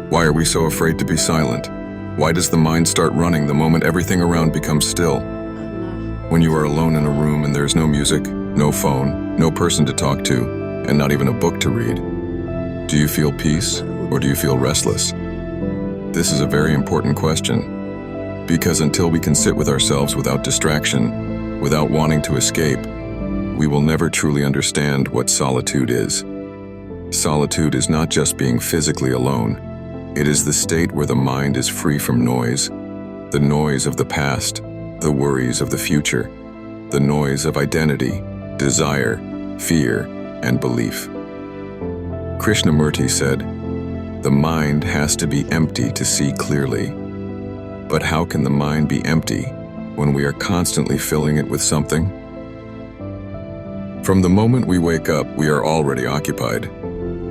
Why are we so afraid to be silent? Why does the mind start running the moment everything around becomes still? When you are alone in a room and there's no music, no phone, no person to talk to, and not even a book to read, do you feel peace or do you feel restless? This is a very important question, because until we can sit with ourselves without distraction, without wanting to escape, we will never truly understand what solitude is. Solitude is not just being physically alone. It is the state where the mind is free from noise, the noise of the past, the worries of the future, the noise of identity, desire, fear, and belief. Krishnamurti said, "The mind has to be empty to see clearly." But how can the mind be empty when we are constantly filling it with something? From the moment we wake up, we are already occupied.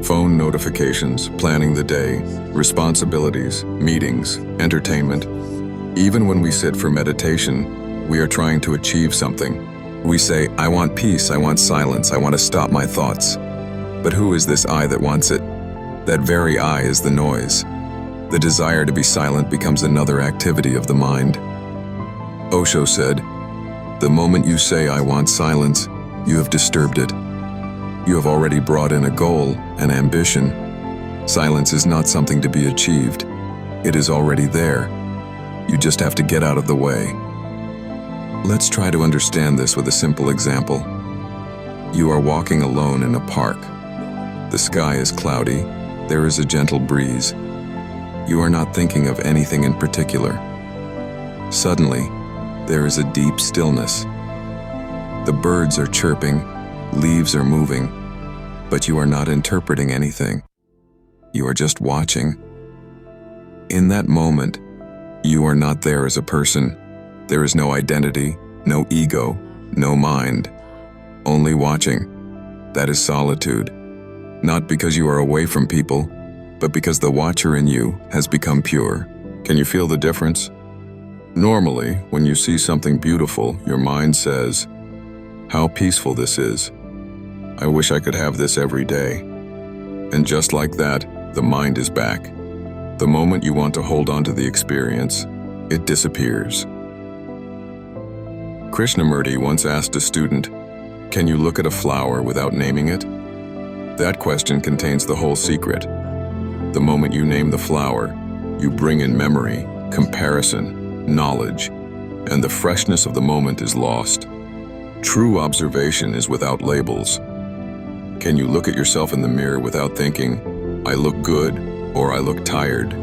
Phone notifications, planning the day, responsibilities, meetings, entertainment. Even when we sit for meditation, we are trying to achieve something. We say, "I want peace, I want silence, I want to stop my thoughts." But who is this I that wants it? That very I is the noise. The desire to be silent becomes another activity of the mind. Osho said, "The moment you say I want silence, you have disturbed it. You have already brought in a goal, an ambition. Silence is not something to be achieved. It is already there. You just have to get out of the way." Let's try to understand this with a simple example. You are walking alone in a park. The sky is cloudy. There is a gentle breeze. You are not thinking of anything in particular. Suddenly, there is a deep stillness. The birds are chirping, leaves are moving, but you are not interpreting anything. You are just watching. In that moment, you are not there as a person. There is no identity, no ego, no mind. Only watching. That is solitude. Not because you are away from people, but because the watcher in you has become pure. Can you feel the difference? Normally, when you see something beautiful, your mind says, "How peaceful this is. I wish I could have this every day." And just like that, the mind is back. The moment you want to hold on to the experience, it disappears. Krishnamurti once asked a student, "Can you look at a flower without naming it?" That question contains the whole secret. The moment you name the flower, you bring in memory, comparison, knowledge, and the freshness of the moment is lost. True observation is without labels. Can you look at yourself in the mirror without thinking, "I look good," or "I look tired"?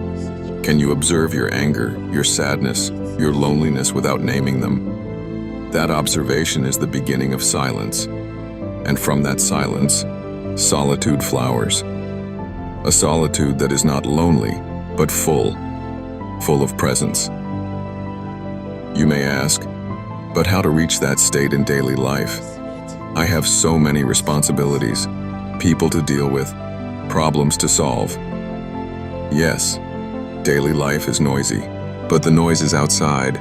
Can you observe your anger, your sadness, your loneliness without naming them? That observation is the beginning of silence. And from that silence, solitude flowers. A solitude that is not lonely, but full of presence. You may ask, but how to reach that state in daily life? I have so many responsibilities, people to deal with, problems to solve. Yes, daily life is noisy, but the noise is outside.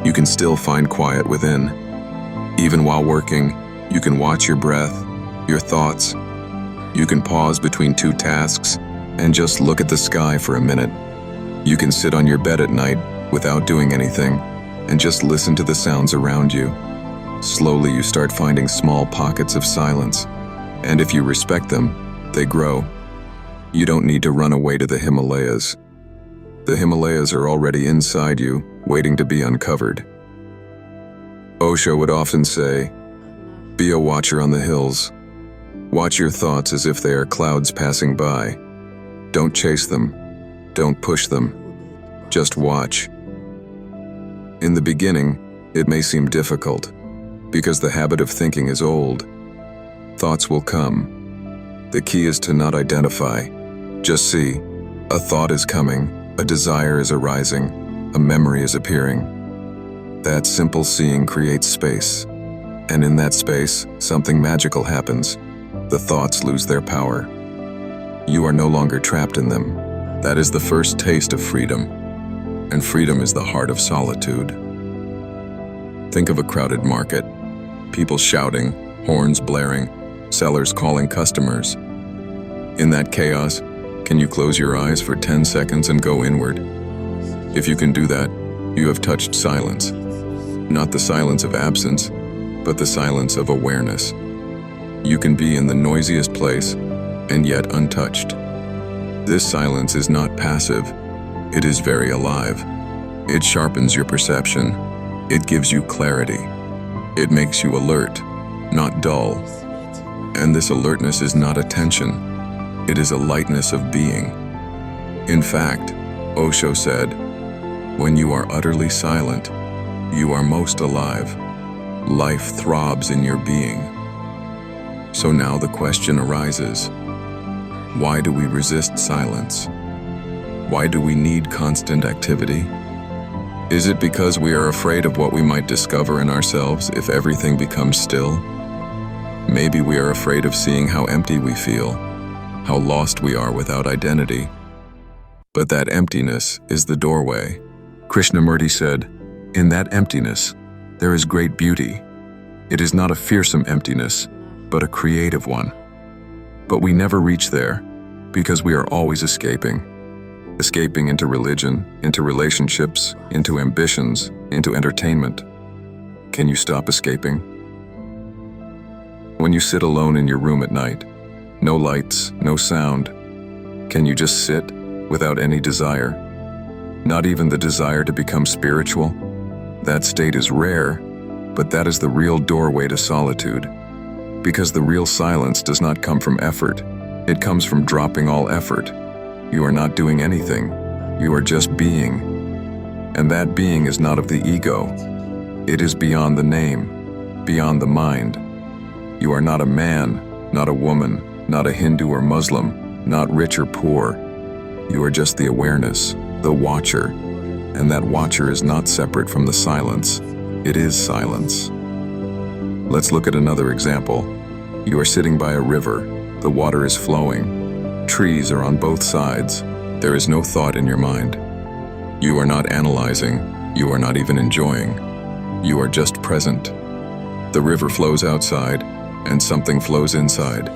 You can still find quiet within. Even while working, you can watch your breath, your thoughts. You can pause between two tasks and just look at the sky for a minute. You can sit on your bed at night without doing anything and just listen to the sounds around you. Slowly you start finding small pockets of silence, and if you respect them, they grow. You don't need to run away to the Himalayas. The Himalayas are already inside you, waiting to be uncovered. Osho would often say, "Be a watcher on the hills. Watch your thoughts as if they are clouds passing by. Don't chase them. Don't push them. Just watch." In the beginning, it may seem difficult, because the habit of thinking is old. Thoughts will come. The key is to not identify. Just see, a thought is coming, a desire is arising, a memory is appearing. That simple seeing creates space. And in that space, something magical happens. The thoughts lose their power. You are no longer trapped in them. That is the first taste of freedom. And freedom is the heart of solitude. Think of a crowded market. People shouting, horns blaring, sellers calling customers. In that chaos, Can you close your eyes for 10 seconds and go inward? If you can do that, you have touched silence. Not the silence of absence, but the silence of awareness. You can be in the noisiest place and yet untouched. This silence is not passive, it is very alive. It sharpens your perception. It gives you clarity. It makes you alert, not dull. And this alertness is not attention. It is a lightness of being. In fact, Osho said, when you are utterly silent, you are most alive. Life throbs in your being. So now the question arises, why do we resist silence? Why do we need constant activity? Is it because we are afraid of what we might discover in ourselves if everything becomes still? Maybe we are afraid of seeing how empty we feel, how lost we are without identity. But that emptiness is the doorway. Krishnamurti said, in that emptiness, there is great beauty. It is not a fearsome emptiness, but a creative one. But we never reach there because we are always escaping into religion, into relationships, into ambitions, into entertainment. Can you stop escaping? When you sit alone in your room at night, no lights, no sound, can you just sit without any desire? Not even the desire to become spiritual? That state is rare, but that is the real doorway to solitude. Because the real silence does not come from effort. It comes from dropping all effort. You are not doing anything. You are just being. And that being is not of the ego. It is beyond the name, beyond the mind. You are not a man, not a woman, not a Hindu or Muslim, not rich or poor. You are just the awareness, the watcher. And that watcher is not separate from the silence. It is silence. Let's look at another example. You are sitting by a river. The water is flowing. Trees are on both sides. There is no thought in your mind. You are not analyzing. You are not even enjoying. You are just present. The river flows outside, and something flows inside.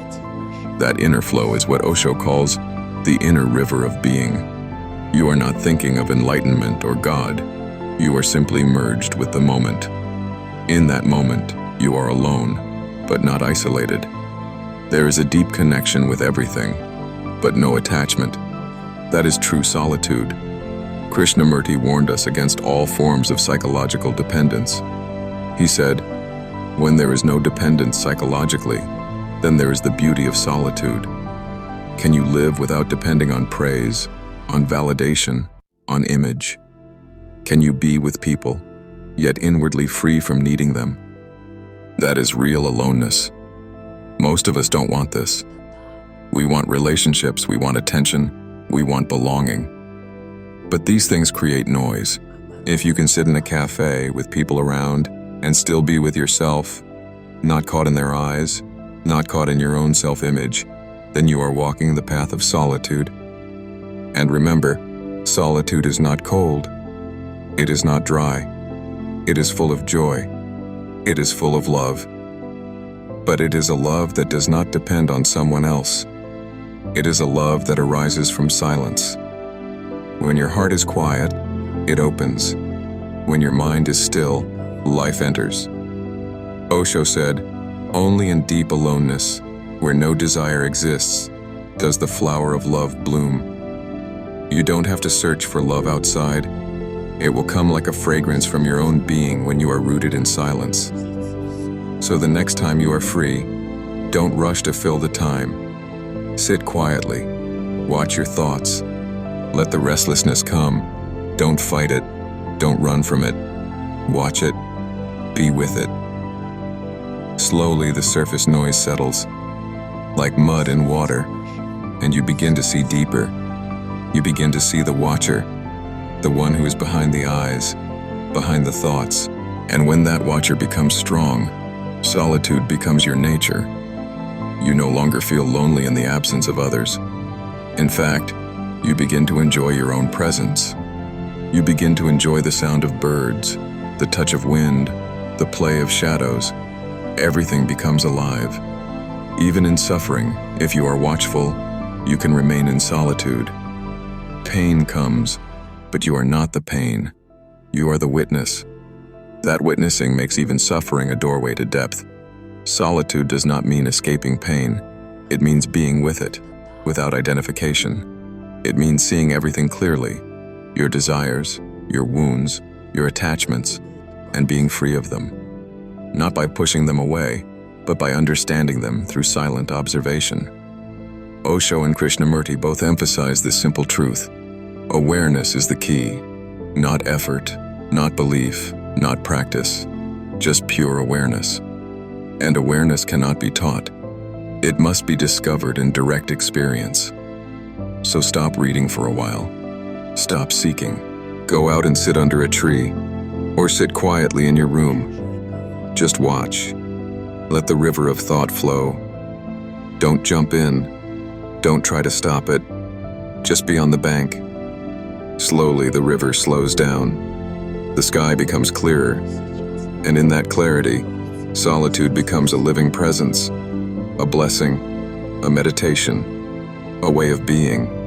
That inner flow is what Osho calls the inner river of being. You are not thinking of enlightenment or God. You are simply merged with the moment. In that moment, you are alone, but not isolated. There is a deep connection with everything, but no attachment. That is true solitude. Krishnamurti warned us against all forms of psychological dependence. He said, when there is no dependence psychologically, then there is the beauty of solitude. Can you live without depending on praise, on validation, on image? Can you be with people, yet inwardly free from needing them? That is real aloneness. Most of us don't want this. We want relationships, we want attention, we want belonging. But these things create noise. If you can sit in a cafe with people around and still be with yourself, not caught in their eyes, not caught in your own self-image, then you are walking the path of solitude. And remember, solitude is not cold. It is not dry. It is full of joy. It is full of love. But it is a love that does not depend on someone else. It is a love that arises from silence. When your heart is quiet, it opens. When your mind is still, life enters. Osho said, only in deep aloneness, where no desire exists, does the flower of love bloom. You don't have to search for love outside. It will come like a fragrance from your own being when you are rooted in silence. So the next time you are free, don't rush to fill the time. Sit quietly. Watch your thoughts. Let the restlessness come. Don't fight it. Don't run from it. Watch it. Be with it. Slowly the surface noise settles, like mud in water, and you begin to see deeper. You begin to see the watcher, the one who is behind the eyes, behind the thoughts. And when that watcher becomes strong, solitude becomes your nature. You no longer feel lonely in the absence of others. In fact, you begin to enjoy your own presence. You begin to enjoy the sound of birds, the touch of wind, the play of shadows. Everything becomes alive. Even in suffering, if you are watchful, you can remain in solitude. Pain comes, but you are not the pain. You are the witness. That witnessing makes even suffering a doorway to depth. Solitude does not mean escaping pain. It means being with it, without identification. It means seeing everything clearly, your desires, your wounds, your attachments, and being free of them. Not by pushing them away, but by understanding them through silent observation. Osho and Krishnamurti both emphasize this simple truth. Awareness is the key. Not effort, not belief, not practice, just pure awareness. And awareness cannot be taught. It must be discovered in direct experience. So stop reading for a while. Stop seeking. Go out and sit under a tree, or sit quietly in your room. Just watch. Let the river of thought flow. Don't jump in. Don't try to stop it. Just be on the bank. Slowly, the river slows down. The sky becomes clearer. And in that clarity, solitude becomes a living presence, a blessing, a meditation, a way of being.